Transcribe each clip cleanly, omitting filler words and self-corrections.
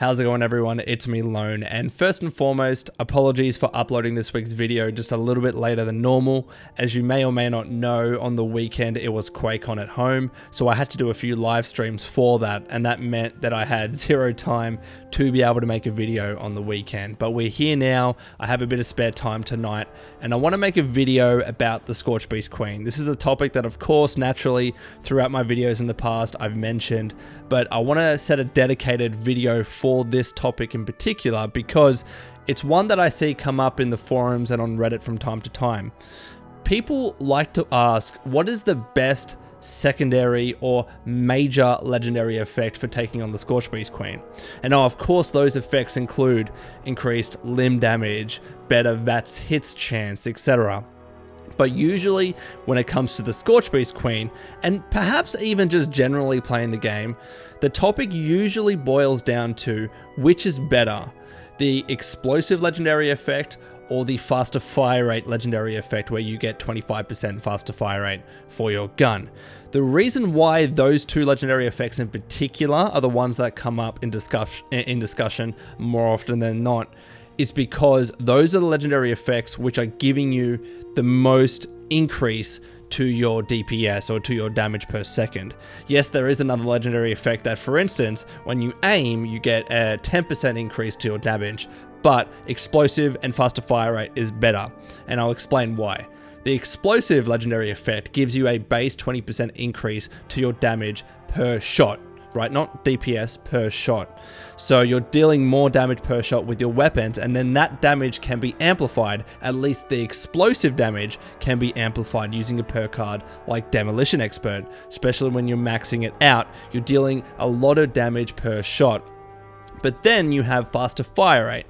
How's it going, everyone? It's me, Lone, and first and foremost, apologies for uploading this week's video just a little bit later than normal. As you may or may not know, on the weekend it was QuakeCon at home, so I had to do a few live streams for that, and that meant that I had zero time to be able to make a video on the weekend. But we're here now, I have a bit of spare time tonight, and I want to make a video about the Scorchbeast Queen. This is a topic that, of course, naturally, throughout my videos in the past, I've mentioned, but I want to set a dedicated video for this topic in particular because it's one that I see come up in the forums and on Reddit from time to time. People like to ask, what is the best secondary or major legendary effect for taking on the Scorchbeast Queen? And now, of course, those effects include increased limb damage, better VATS hits chance, etc. But usually when it comes to the Scorchbeast Queen, and perhaps even just generally playing the game, the topic usually boils down to which is better, the explosive legendary effect or the faster fire rate legendary effect where you get 25% faster fire rate for your gun. The reason why those two legendary effects in particular are the ones that come up in discussion more often than not is because those are the legendary effects which are giving you the most increase to your DPS or to your damage per second. Yes, there is another legendary effect that, for instance, when you aim, you get a 10% increase to your damage, but explosive and faster fire rate is better, and I'll explain why. The explosive legendary effect gives you a base 20% increase to your damage per shot, right? Not DPS, per shot. So you're dealing more damage per shot with your weapons, and then that damage can be amplified. At least the explosive damage can be amplified using a perk card like Demolition Expert. Especially when you're maxing it out, you're dealing a lot of damage per shot. But then you have faster fire rate.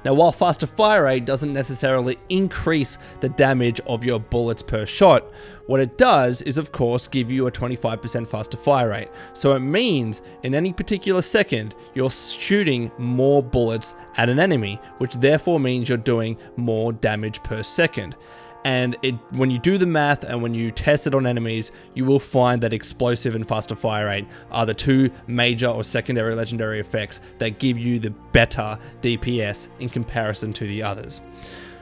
Now, while faster fire rate doesn't necessarily increase the damage of your bullets per shot, what it does is, of course, give you a 25% faster fire rate. So it means in any particular second, you're shooting more bullets at an enemy, which therefore means you're doing more damage per second. And when you do the math and when you test it on enemies, you will find that explosive and faster fire rate are the two major or secondary legendary effects that give you the better DPS in comparison to the others.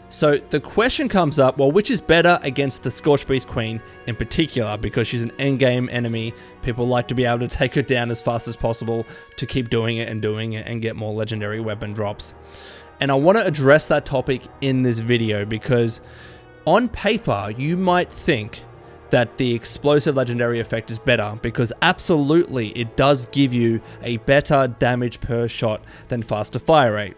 So the question comes up, well, which is better against the Scorchbeast Queen in particular, because she's an endgame enemy. People like to be able to take her down as fast as possible to keep doing it and get more legendary weapon drops. And I want to address that topic in this video because on paper, you might think that the explosive legendary effect is better because absolutely it does give you a better damage per shot than faster fire rate.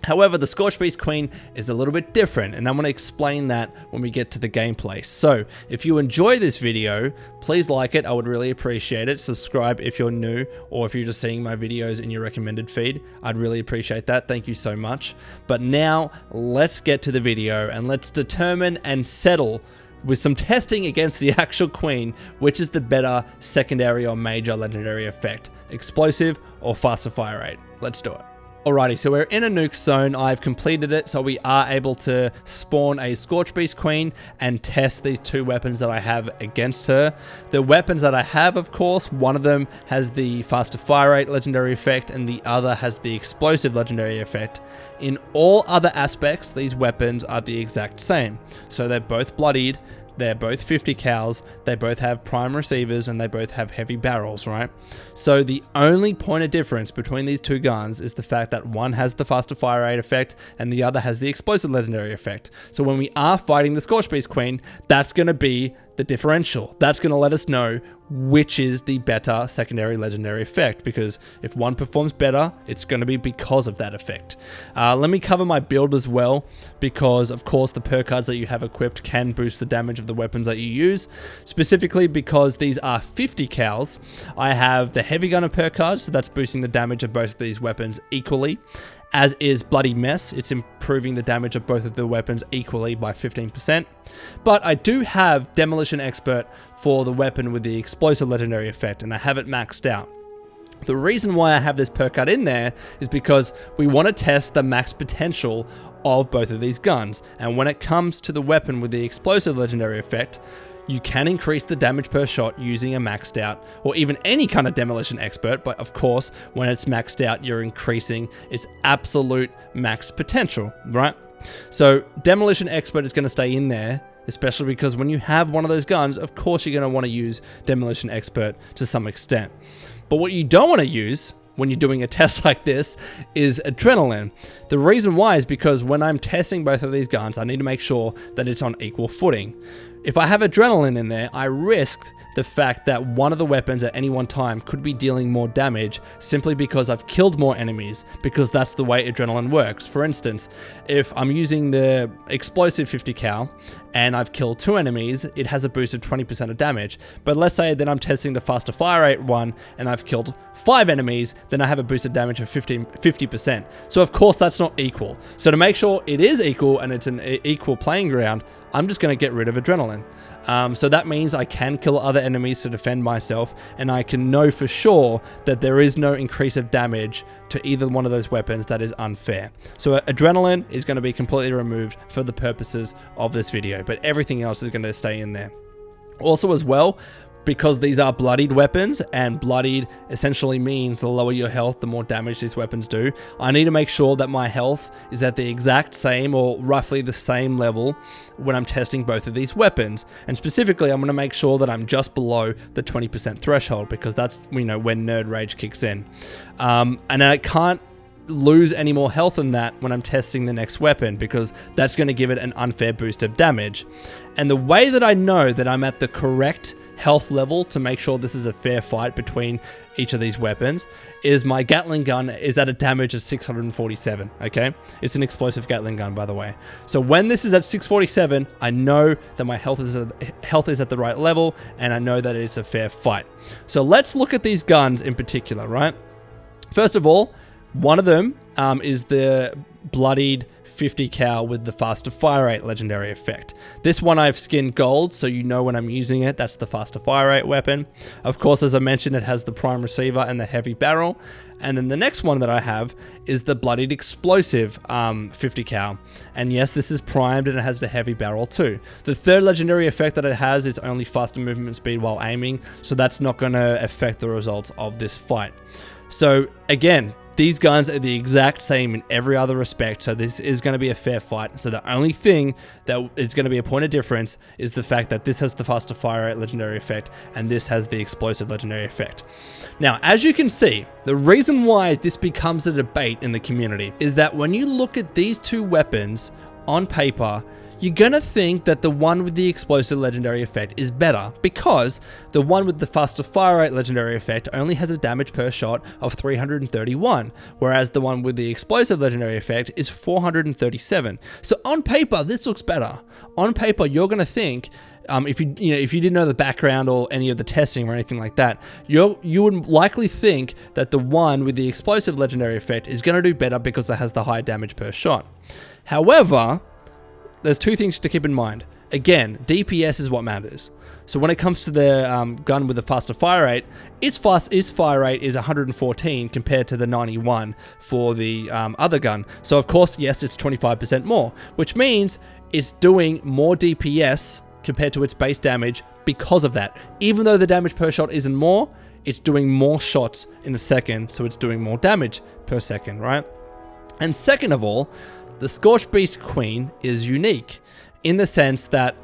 However, the Scorchbeast Queen is a little bit different, and I'm going to explain that when we get to the gameplay. So, if you enjoy this video, please like it. I would really appreciate it. Subscribe if you're new, or if you're just seeing my videos in your recommended feed. I'd really appreciate that. Thank you so much. But now, let's get to the video, and let's determine and settle with some testing against the actual Queen, which is the better secondary or major legendary effect, explosive or faster fire rate. Let's do it. Alrighty, so we're in a nuke zone. I've completed it, so we are able to spawn a Scorchbeast Queen and test these two weapons that I have against her. The weapons that I have, of course, one of them has the faster fire rate legendary effect and the other has the explosive legendary effect. In all other aspects, these weapons are the exact same. So they're both bloodied, they're both 50 cals, they both have prime receivers, and they both have heavy barrels, right? So the only point of difference between these two guns is the fact that one has the faster fire rate effect and the other has the explosive legendary effect. So when we are fighting the Scorchbeast Queen, that's going to be the differential. That's going to let us know which is the better secondary legendary effect, because if one performs better, it's going to be because of that effect. Let me cover my build as well, because of course the perk cards that you have equipped can boost the damage of the weapons that you use. Specifically because these are 50 cals, I have the heavy gunner perk card, so that's boosting the damage of both of these weapons equally. As is Bloody Mess, it's improving the damage of both of the weapons equally by 15%. But I do have Demolition Expert for the weapon with the explosive legendary effect, and I have it maxed out. The reason why I have this perk card in there is because we want to test the max potential of both of these guns. And when it comes to the weapon with the explosive legendary effect, you can increase the damage per shot using a maxed out, or even any kind of demolition expert, but of course, when it's maxed out, you're increasing its absolute max potential, right? So demolition expert is going to stay in there, especially because when you have one of those guns, of course you're going to want to use demolition expert to some extent. But what you don't want to use when you're doing a test like this is adrenaline. The reason why is because when I'm testing both of these guns, I need to make sure that it's on equal footing. If I have adrenaline in there, I risk the fact that one of the weapons at any one time could be dealing more damage simply because I've killed more enemies, because that's the way adrenaline works. For instance, if I'm using the explosive 50 cal and I've killed 2 enemies, it has a boost of 20% of damage. But let's say that I'm testing the faster fire rate one and I've killed 5 enemies, then I have a boost of damage of 50%. So of course that's not equal. So to make sure it is equal and it's an equal playing ground, I'm just going to get rid of adrenaline. So that means I can kill other enemies to defend myself, and I can know for sure that there is no increase of damage to either one of those weapons that is unfair. So adrenaline is going to be completely removed for the purposes of this video, but everything else is going to stay in there. Also as well, because these are bloodied weapons, and bloodied essentially means the lower your health, the more damage these weapons do, I need to make sure that my health is at the exact same or roughly the same level when I'm testing both of these weapons. And specifically, I'm going to make sure that I'm just below the 20% threshold, because that's, you know, when nerd rage kicks in. And I can't lose any more health than that when I'm testing the next weapon, because that's going to give it an unfair boost of damage. And the way that I know that I'm at the correct health level to make sure this is a fair fight between each of these weapons is my Gatling gun is at a damage of 647, okay? It's an explosive Gatling gun, by the way. So when this is at 647, I know that my health is at the right level, and I know that it's a fair fight. So let's look at these guns in particular, right? First of all, one of them is the bloodied 50 cal with the faster fire rate legendary effect. This one I've skinned gold, so you know when I'm using it, that's the faster fire rate weapon. Of course, as I mentioned, it has the prime receiver and the heavy barrel. And then the next one that I have is the bloodied explosive 50 cal. And yes, this is primed and it has the heavy barrel too. The third legendary effect that it has is only faster movement speed while aiming, so that's not going to affect the results of this fight. So again, these guns are the exact same in every other respect, so this is going to be a fair fight. So the only thing that is going to be a point of difference is the fact that this has the faster fire rate legendary effect and this has the explosive legendary effect. Now, as you can see, the reason why this becomes a debate in the community is that when you look at these two weapons on paper, you're gonna think that the one with the explosive legendary effect is better, because the one with the faster fire rate legendary effect only has a damage per shot of 331, whereas the one with the explosive legendary effect is 437. So on paper, this looks better. On paper, you're gonna think, if you didn't know the background or any of the testing or anything like that, you would likely think that the one with the explosive legendary effect is gonna do better because it has the high damage per shot. However, there's two things to keep in mind. Again, DPS is what matters. So when it comes to the gun with the faster fire rate, its fire rate is 114 compared to the 91 for the other gun. So of course, yes, it's 25% more, which means it's doing more DPS compared to its base damage because of that. Even though the damage per shot isn't more, it's doing more shots in a second, so it's doing more damage per second, right? And second of all, the Scorchbeast Queen is unique in the sense that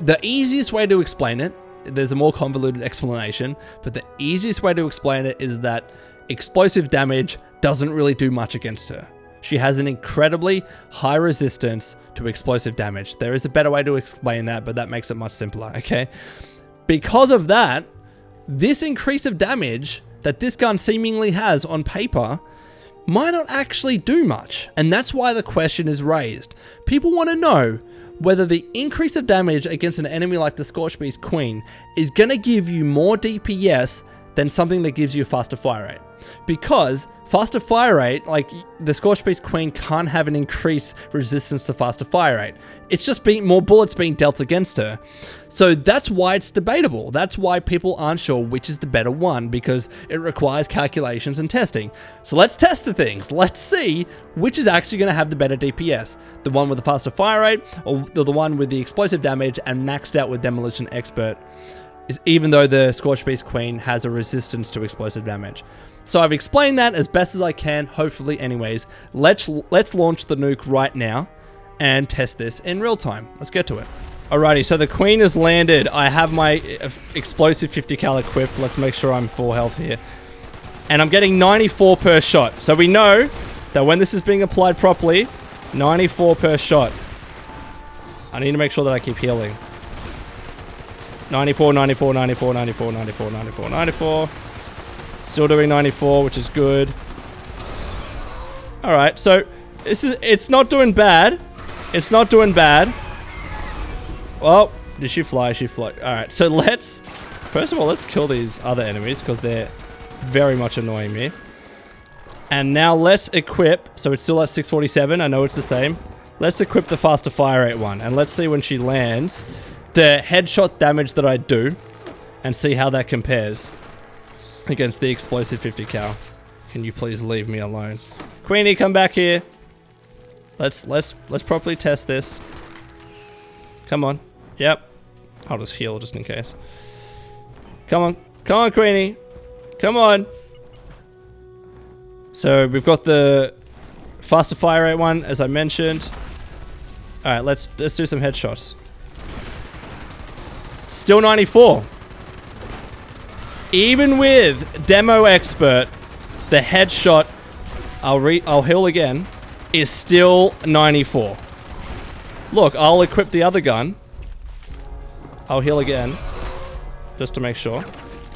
the easiest way to explain it, there's a more convoluted explanation, but the easiest way to explain it is that explosive damage doesn't really do much against her. She has an incredibly high resistance to explosive damage. There is a better way to explain that, but that makes it much simpler, okay? Because of that, this increase of damage that this gun seemingly has on paper might not actually do much, and that's why the question is raised. People want to know whether the increase of damage against an enemy like the Scorchbeast Queen is going to give you more DPS than something that gives you a faster fire rate. Because faster fire rate, like the Scorchbeast Queen can't have an increased resistance to faster fire rate. It's just more bullets being dealt against her. So that's why it's debatable. That's why people aren't sure which is the better one, because it requires calculations and testing. So let's test the things. Let's see which is actually going to have the better DPS. The one with the faster fire rate, or the one with the explosive damage and maxed out with Demolition Expert, even though the Scorchbeast Queen has a resistance to explosive damage. So I've explained that as best as I can, hopefully anyways. Let's launch the nuke right now and test this in real time. Let's get to it. Alrighty, so the Queen has landed. I have my explosive 50 cal equipped. Let's make sure I'm full health here. And I'm getting 94 per shot. So we know that when this is being applied properly, 94 per shot. I need to make sure that I keep healing. 94, 94, 94, 94, 94, 94, 94. Still doing 94, which is good. Alright, so it's not doing bad. It's not doing bad. Well, did she fly? She flew. Alright, so first of all, let's kill these other enemies because they're very much annoying me. And now let's equip, so it's still at 647, I know it's the same. Let's equip the faster fire rate one, and let's see when she lands the headshot damage that I do, and see how that compares against the explosive 50 cal. Can you please leave me alone? Queenie, come back here. Let's properly test this. Come on. Yep. I'll just heal just in case. Come on. Come on, Queenie. Come on. So we've got the faster fire rate one, as I mentioned. Alright, let's do some headshots. Still 94. Even with Demo Expert, the headshot, I'll heal again, is still 94. Look, I'll equip the other gun. I'll heal again, just to make sure,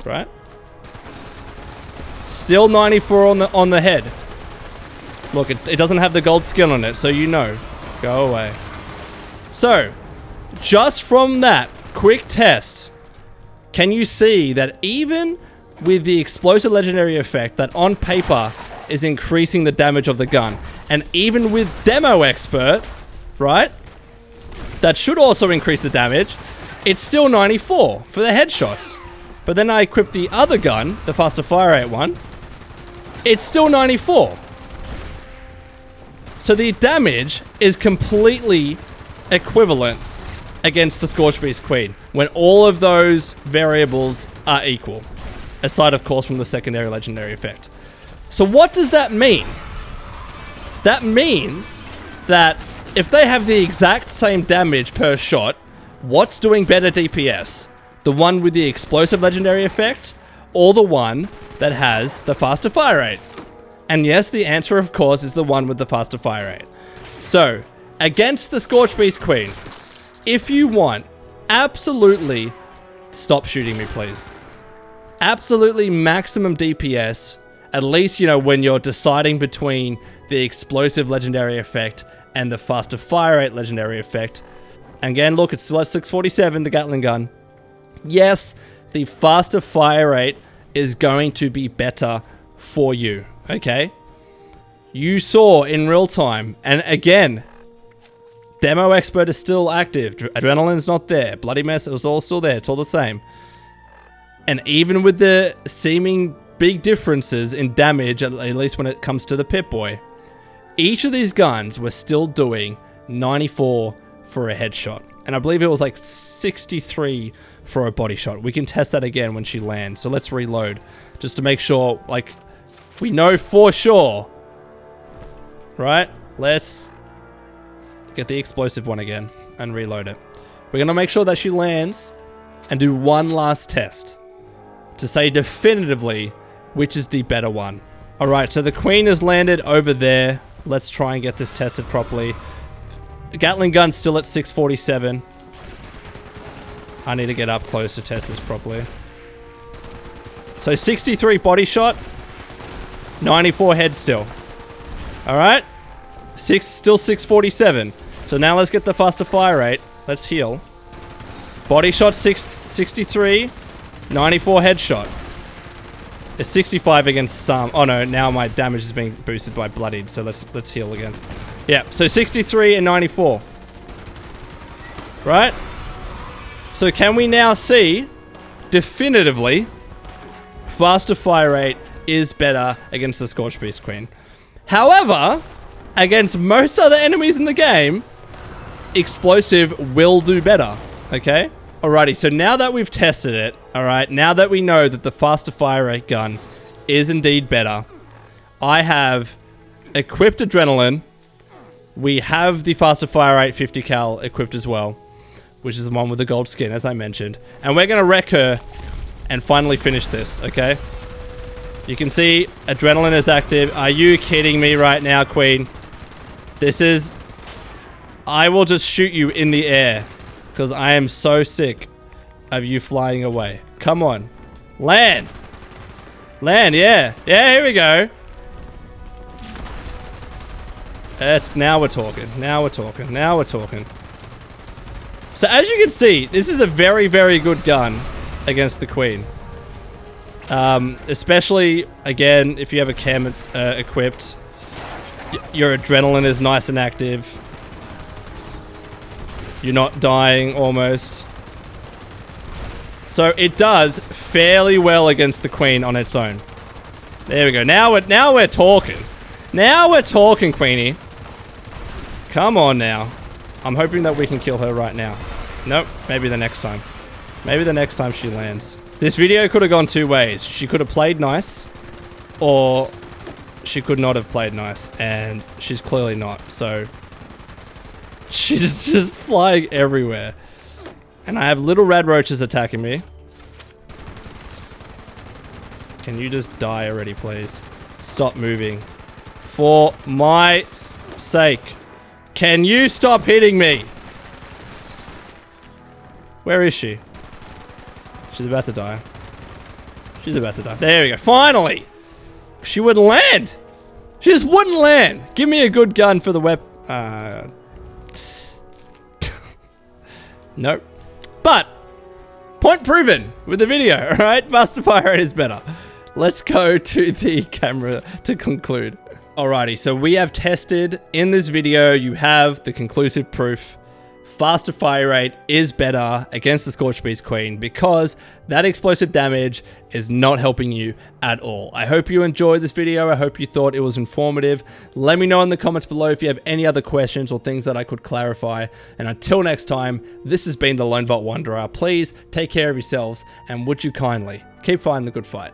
right? Still 94 on the head. Look, it doesn't have the gold skin on it, so you know. Go away. So, just from that quick test, can you see that even with the explosive legendary effect that on paper is increasing the damage of the gun, and even with Demo Expert, right? That should also increase the damage. It's still 94 for the headshots. But then I equip the other gun, the faster fire rate one. It's still 94. So the damage is completely equivalent against the Scorchbeast Queen when all of those variables are equal. Aside, of course, from the secondary legendary effect. So what does that mean? That means that if they have the exact same damage per shot, what's doing better DPS? The one with the explosive legendary effect, or the one that has the faster fire rate? And yes, the answer, of course, is the one with the faster fire rate. So, against the Scorchbeast Queen, if you want absolutely... Stop shooting me, please. Absolutely maximum DPS, at least, you know, when you're deciding between the explosive legendary effect and the faster fire rate legendary effect. And again, look, it's still at 647, the Gatling gun. Yes, the faster fire rate is going to be better for you, okay? You saw in real time, and again, Demo Expert is still active, Adrenaline's not there, Bloody Mess is all still there, it's all the same. And even with the seeming big differences in damage, at least when it comes to the Pip-Boy, each of these guns were still doing 94 for a headshot. And I believe it was like 63 for a body shot. We can test that again when she lands. So let's reload just to make sure, like, we know for sure. Right? Let's get the explosive one again and reload it. We're going to make sure that she lands and do one last test to say definitively which is the better one. Alright, so the Queen has landed over there. Let's try and get this tested properly. Gatling gun's still at 647. I need to get up close to test this properly. So 63 body shot, 94 head still. Alright? Still 647. So now let's get the faster fire rate. Let's heal. Body shot 63, 94 headshot. It's 65 against some. Oh no, now my damage is being boosted by bloodied, so let's heal again. Yeah, so 63 and 94. Right? So can we now see definitively faster fire rate is better against the Scorchbeast Queen. However, against most other enemies in the game, explosive will do better. Okay? Alrighty, so now that we've tested it, alright, now that we know that the faster fire rate gun is indeed better, I have equipped Adrenaline. We have the faster fire rate 50 cal equipped as well, which is the one with the gold skin, as I mentioned. And we're going to wreck her and finally finish this, okay? You can see Adrenaline is active. Are you kidding me right now, Queen? This is... I will just shoot you in the air. Because I am so sick of you flying away. Come on. Land. Land, yeah. Yeah, here we go. Now we're talking. Now we're talking. Now we're talking. So as you can see, this is a very, very good gun against the Queen. Especially, again, if you have a chem equipped. Your Adrenaline is nice and active. You're not dying, almost. So it does fairly well against the Queen on its own. There we go. Now we're talking. Now we're talking, Queenie. Come on now. I'm hoping that we can kill her right now. Nope. Maybe the next time. Maybe the next time she lands. This video could have gone two ways. She could have played nice, or she could not have played nice, and she's clearly not. So... she's just flying everywhere. And I have little red roaches attacking me. Can you just die already, please? Stop moving. For my sake. Can you stop hitting me? Where is she? She's about to die. She's about to die. There we go. Finally! She wouldn't land! She just wouldn't land! Give me a good gun for the weapon. Nope. But, point proven with the video, alright? Faster fire rate is better. Let's go to the camera to conclude. Alrighty, so we have tested, in this video, you have the conclusive proof. Faster fire rate is better against the Scorchbeast Queen because that explosive damage is not helping you at all. I hope you enjoyed this video. I hope you thought it was informative. Let me know in the comments below if you have any other questions or things that I could clarify. And until next time, this has been the Lone Vault Wanderer. Please take care of yourselves, and would you kindly keep fighting the good fight.